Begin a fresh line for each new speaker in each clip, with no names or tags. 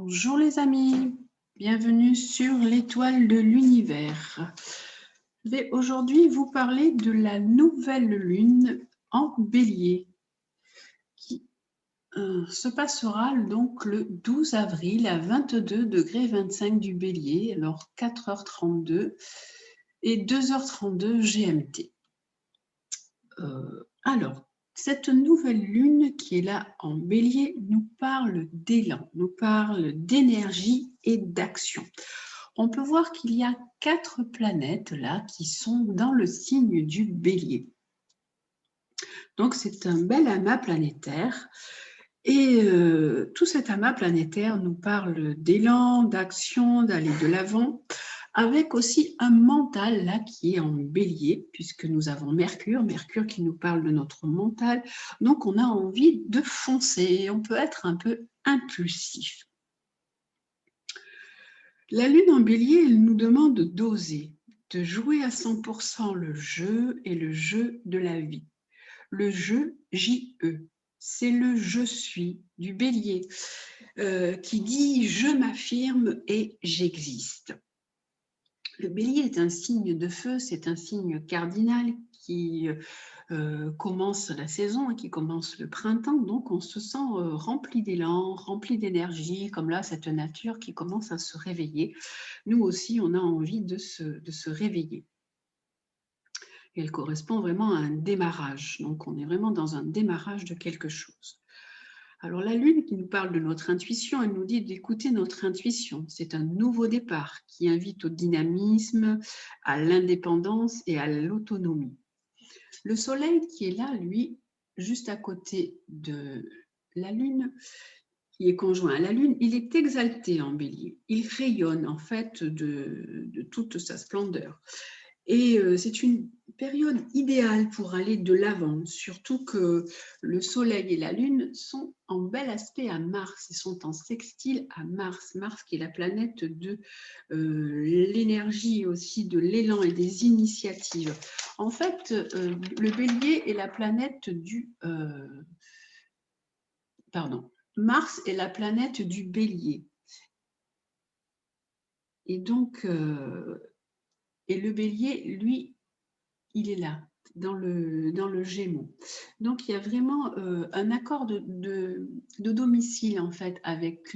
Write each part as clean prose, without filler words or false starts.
Bonjour les amis, bienvenue sur l'étoile de l'univers. Je vais aujourd'hui vous parler de la nouvelle lune en bélier qui se passera donc le 12 avril à 22,25 du bélier, alors 4h32 et 2h32 GMT. Alors, cette nouvelle lune qui est là en bélier nous parle d'élan, nous parle d'énergie et d'action. On peut voir qu'il y a 4 planètes là qui sont dans le signe du bélier. Donc c'est un bel amas planétaire et tout cet amas planétaire nous parle d'élan, d'action, d'aller de l'avant, avec aussi un mental là qui est en bélier, puisque nous avons Mercure qui nous parle de notre mental. Donc on a envie de foncer, on peut être un peu impulsif. La lune en bélier, elle nous demande d'oser, de jouer à 100% le jeu et le jeu de la vie. Le jeu, J-E, c'est le je suis du bélier qui dit je m'affirme et j'existe. Le bélier est un signe de feu, c'est un signe cardinal qui commence la saison et qui commence le printemps, donc on se sent rempli d'élan, rempli d'énergie, comme là cette nature qui commence à se réveiller. Nous aussi, on a envie de se réveiller. Et elle correspond vraiment à un démarrage, donc on est vraiment dans un démarrage de quelque chose. Alors la lune qui nous parle de notre intuition, elle nous dit d'écouter notre intuition. C'est un nouveau départ qui invite au dynamisme, à l'indépendance et à l'autonomie. Le soleil qui est là, lui, juste à côté de la lune, qui est conjoint à la lune, il est exalté en bélier. Il rayonne en fait de toute sa splendeur. Et c'est une période idéale pour aller de l'avant, surtout que le soleil et la lune sont en bel aspect à Mars, ils sont en sextile à Mars, Mars qui est la planète de l'énergie aussi, de l'élan et des initiatives. En fait, le bélier est la planète du... Mars est la planète du bélier. Et donc, et le bélier, lui, il est là, dans le Gémeaux. Donc, il y a vraiment un accord de domicile, en fait, avec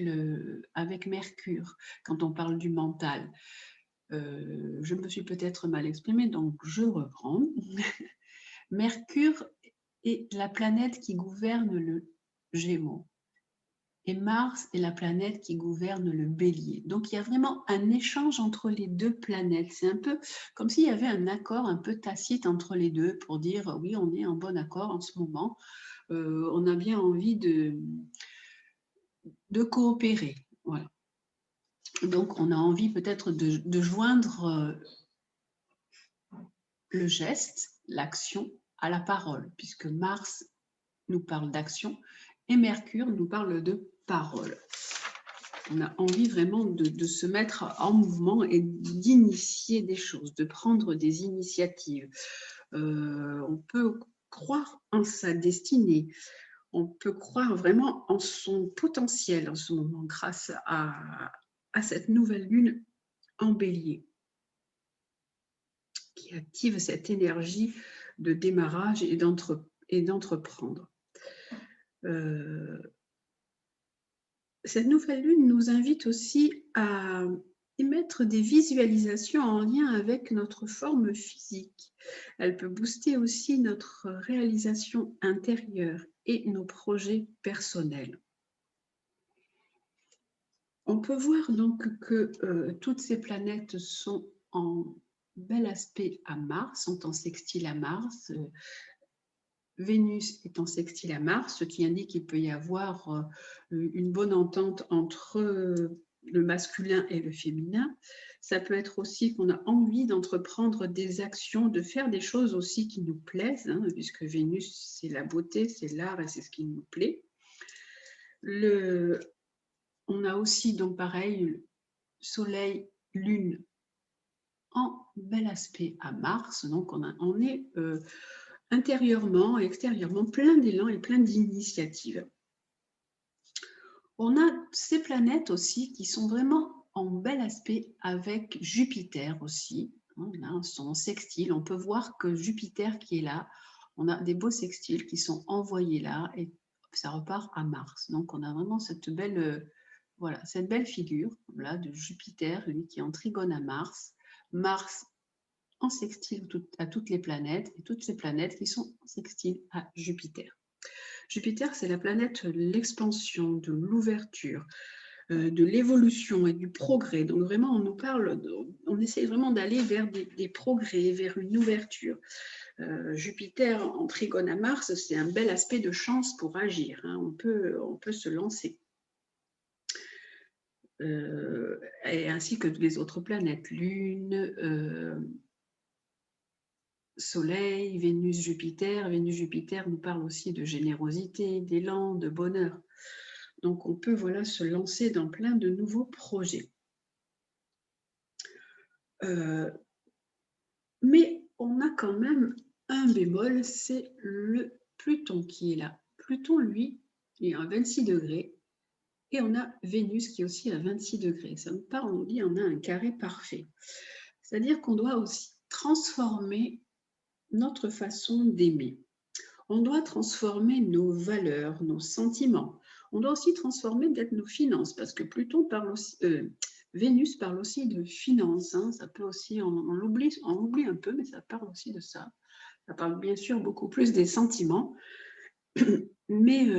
Mercure, quand on parle du mental. Je me suis peut-être mal exprimée, donc je reprends. Mercure est la planète qui gouverne le Gémeaux. Et Mars est la planète qui gouverne le bélier. Donc, il y a vraiment un échange entre les deux planètes. C'est un peu comme s'il y avait un accord un peu tacite entre les deux pour dire oui, on est en bon accord en ce moment. On a bien envie de coopérer. Voilà. Donc, on a envie peut-être de joindre le geste, l'action, à la parole, puisque Mars nous parle d'action et Mercure nous parle de parole. On a envie vraiment de se mettre en mouvement et d'initier des choses, de prendre des initiatives. On peut croire en sa destinée, on peut croire vraiment en son potentiel en ce moment grâce à cette nouvelle lune en bélier qui active cette énergie de démarrage et d'entreprendre. Cette nouvelle lune nous invite aussi à émettre des visualisations en lien avec notre forme physique. Elle peut booster aussi notre réalisation intérieure et nos projets personnels. On peut voir donc que toutes ces planètes sont en bel aspect à Mars, sont en sextile à Mars. Vénus est en sextile à Mars, ce qui indique qu'il peut y avoir une bonne entente entre le masculin et le féminin. Ça peut être aussi qu'on a envie d'entreprendre des actions, de faire des choses aussi qui nous plaisent, hein, puisque Vénus, c'est la beauté, c'est l'art et c'est ce qui nous plaît. On a aussi, donc pareil, Soleil, Lune en bel aspect à Mars. Donc, on est intérieurement et extérieurement plein d'élan et plein d'initiatives. On a ces planètes aussi qui sont vraiment en bel aspect avec Jupiter aussi. Là, son sextile, on peut voir que Jupiter qui est là, on a des beaux sextiles qui sont envoyés là et ça repart à Mars. Donc on a vraiment cette belle, voilà, cette belle figure là, de Jupiter, lui qui est en trigone à Mars. Mars en sextile à toutes les planètes et toutes ces planètes qui sont en sextile à Jupiter. Jupiter, c'est la planète de l'expansion, de l'ouverture, de l'évolution et du progrès. Donc vraiment, on nous parle, on essaie vraiment d'aller vers des progrès, vers une ouverture. Jupiter en trigone à Mars, c'est un bel aspect de chance pour agir. Hein. On peut se lancer. Et ainsi que les autres planètes, Lune, Soleil, Vénus, Jupiter. Vénus, Jupiter nous parle aussi de générosité, d'élan, de bonheur. Donc, on peut voilà, se lancer dans plein de nouveaux projets. Mais on a quand même un bémol, c'est le Pluton qui est là. Pluton, lui, il est à 26 degrés. Et on a Vénus qui est aussi à 26 degrés. Ça nous parle, on dit, on a un carré parfait. C'est-à-dire qu'on doit aussi transformer notre façon d'aimer. On doit transformer nos valeurs, nos sentiments. On doit aussi transformer peut-être nos finances, parce que Pluton parle aussi, Vénus parle aussi de finances. Hein. Ça peut aussi, on oublie un peu, mais ça parle aussi de ça. Ça parle bien sûr beaucoup plus des sentiments, mais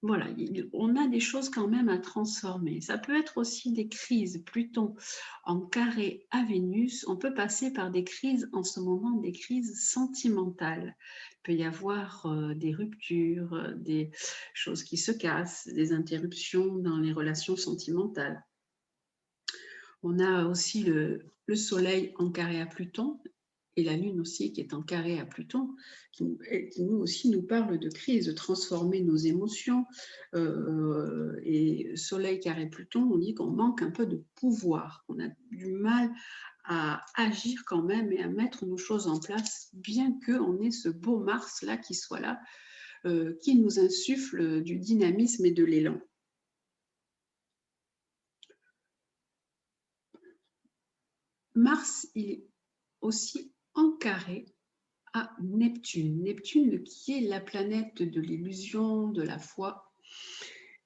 voilà, on a des choses quand même à transformer. Ça peut être aussi des crises. Pluton en carré à Vénus, on peut passer par des crises en ce moment, des crises sentimentales. Il peut y avoir des ruptures, des choses qui se cassent, des interruptions dans les relations sentimentales. On a aussi le Soleil en carré à Pluton, et la Lune aussi qui est en carré à Pluton, qui nous aussi nous parle de crise, de transformer nos émotions. Et Soleil carré Pluton, on dit qu'on manque un peu de pouvoir, qu'on a du mal à agir quand même et à mettre nos choses en place, bien qu'on ait ce beau Mars-là qui soit là, qui nous insuffle du dynamisme et de l'élan. Mars, il est aussi en carré à Neptune. Neptune qui est la planète de l'illusion, de la foi.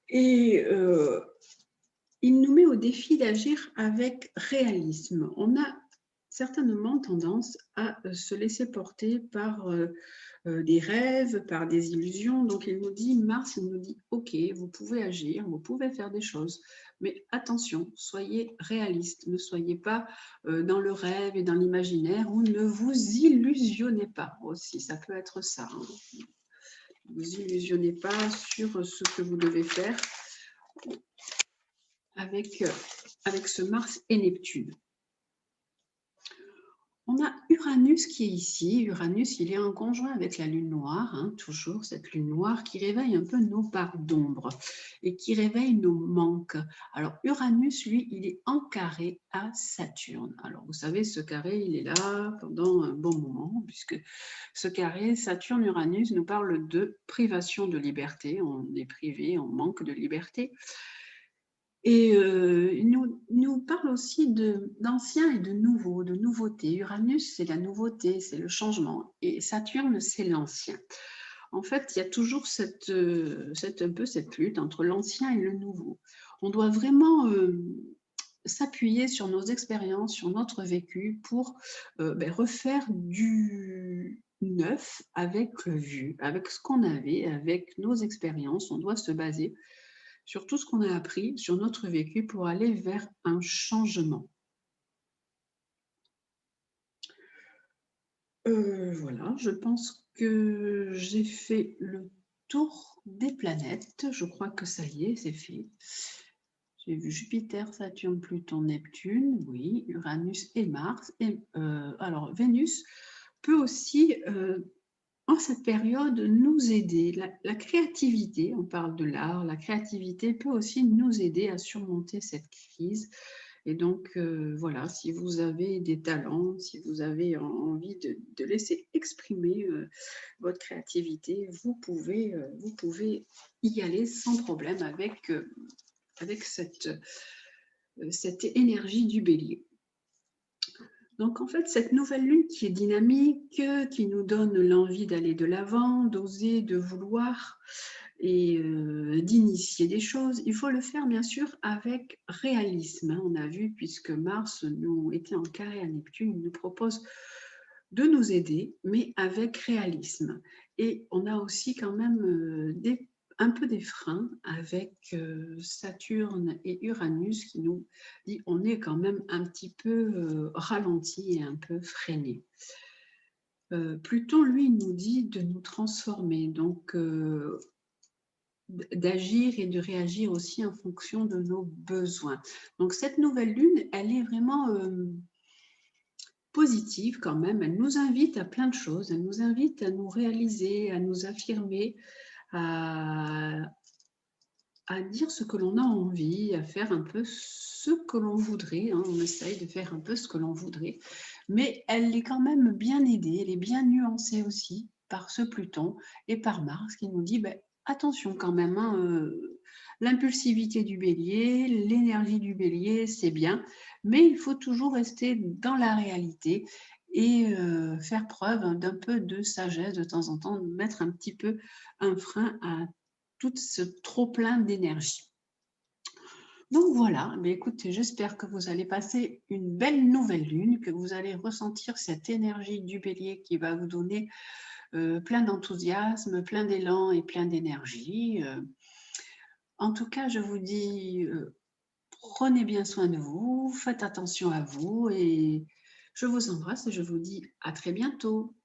Et il nous met au défi d'agir avec réalisme. On a certainement tendance à se laisser porter par des rêves, par des illusions. Donc il nous dit, Mars, il nous dit, ok, vous pouvez agir, vous pouvez faire des choses, mais attention, soyez réaliste, ne soyez pas dans le rêve et dans l'imaginaire, ou ne vous illusionnez pas aussi, ça peut être ça. Hein. Ne vous illusionnez pas sur ce que vous devez faire avec ce Mars et Neptune. On a Uranus qui est ici. Uranus, il est en conjoint avec la Lune noire, hein, toujours cette Lune noire qui réveille un peu nos parts d'ombre et qui réveille nos manques. Alors Uranus, lui, il est en carré à Saturne. Alors vous savez, ce carré, il est là pendant un bon moment, puisque ce carré, Saturne-Uranus, nous parle de privation de liberté. On est privé, on manque de liberté. Et il nous parle aussi d'ancien et de nouveau, de nouveauté. Uranus, c'est la nouveauté, c'est le changement. Et Saturne, c'est l'ancien. En fait, il y a toujours un peu cette lutte entre l'ancien et le nouveau. On doit vraiment s'appuyer sur nos expériences, sur notre vécu pour refaire du neuf avec le vieux, avec ce qu'on avait, avec nos expériences. On doit se baser sur tout ce qu'on a appris, sur notre vécu pour aller vers un changement. Voilà, je pense que j'ai fait le tour des planètes. Je crois que ça y est, c'est fait. J'ai vu Jupiter, Saturne, Pluton, Neptune, oui, Uranus et Mars. Et, alors, Vénus peut aussi, en cette période, nous aider. La créativité, on parle de l'art, la créativité peut aussi nous aider à surmonter cette crise. Et donc, voilà, si vous avez des talents, si vous avez envie de laisser exprimer votre créativité, vous pouvez y aller sans problème avec avec cette énergie du bélier. Donc en fait, cette nouvelle lune qui est dynamique, qui nous donne l'envie d'aller de l'avant, d'oser, de vouloir et d'initier des choses, il faut le faire bien sûr avec réalisme, hein. On a vu, puisque Mars nous était en carré à Neptune, il nous propose de nous aider, mais avec réalisme. Et on a aussi quand même un peu des freins avec Saturne et Uranus qui nous dit on est quand même un petit peu ralenti et un peu freiné. Pluton, lui, nous dit de nous transformer, donc d'agir et de réagir aussi en fonction de nos besoins. Donc cette nouvelle lune, elle est vraiment positive quand même, elle nous invite à plein de choses, elle nous invite à nous réaliser, à nous affirmer, à, à dire ce que l'on a envie, à faire un peu ce que l'on voudrait, hein. On essaye de faire un peu ce que l'on voudrait, mais elle est quand même bien aidée, elle est bien nuancée aussi par ce Pluton et par Mars qui nous dit ben, attention quand même, hein, l'impulsivité du bélier, l'énergie du bélier, c'est bien, mais il faut toujours rester dans la réalité et faire preuve d'un peu de sagesse de temps en temps, mettre un petit peu un frein à tout ce trop-plein d'énergie. Donc voilà, mais écoutez, j'espère que vous allez passer une belle nouvelle lune, que vous allez ressentir cette énergie du bélier qui va vous donner plein d'enthousiasme, plein d'élan et plein d'énergie. En tout cas, je vous dis, prenez bien soin de vous, faites attention à vous et je vous embrasse et je vous dis à très bientôt.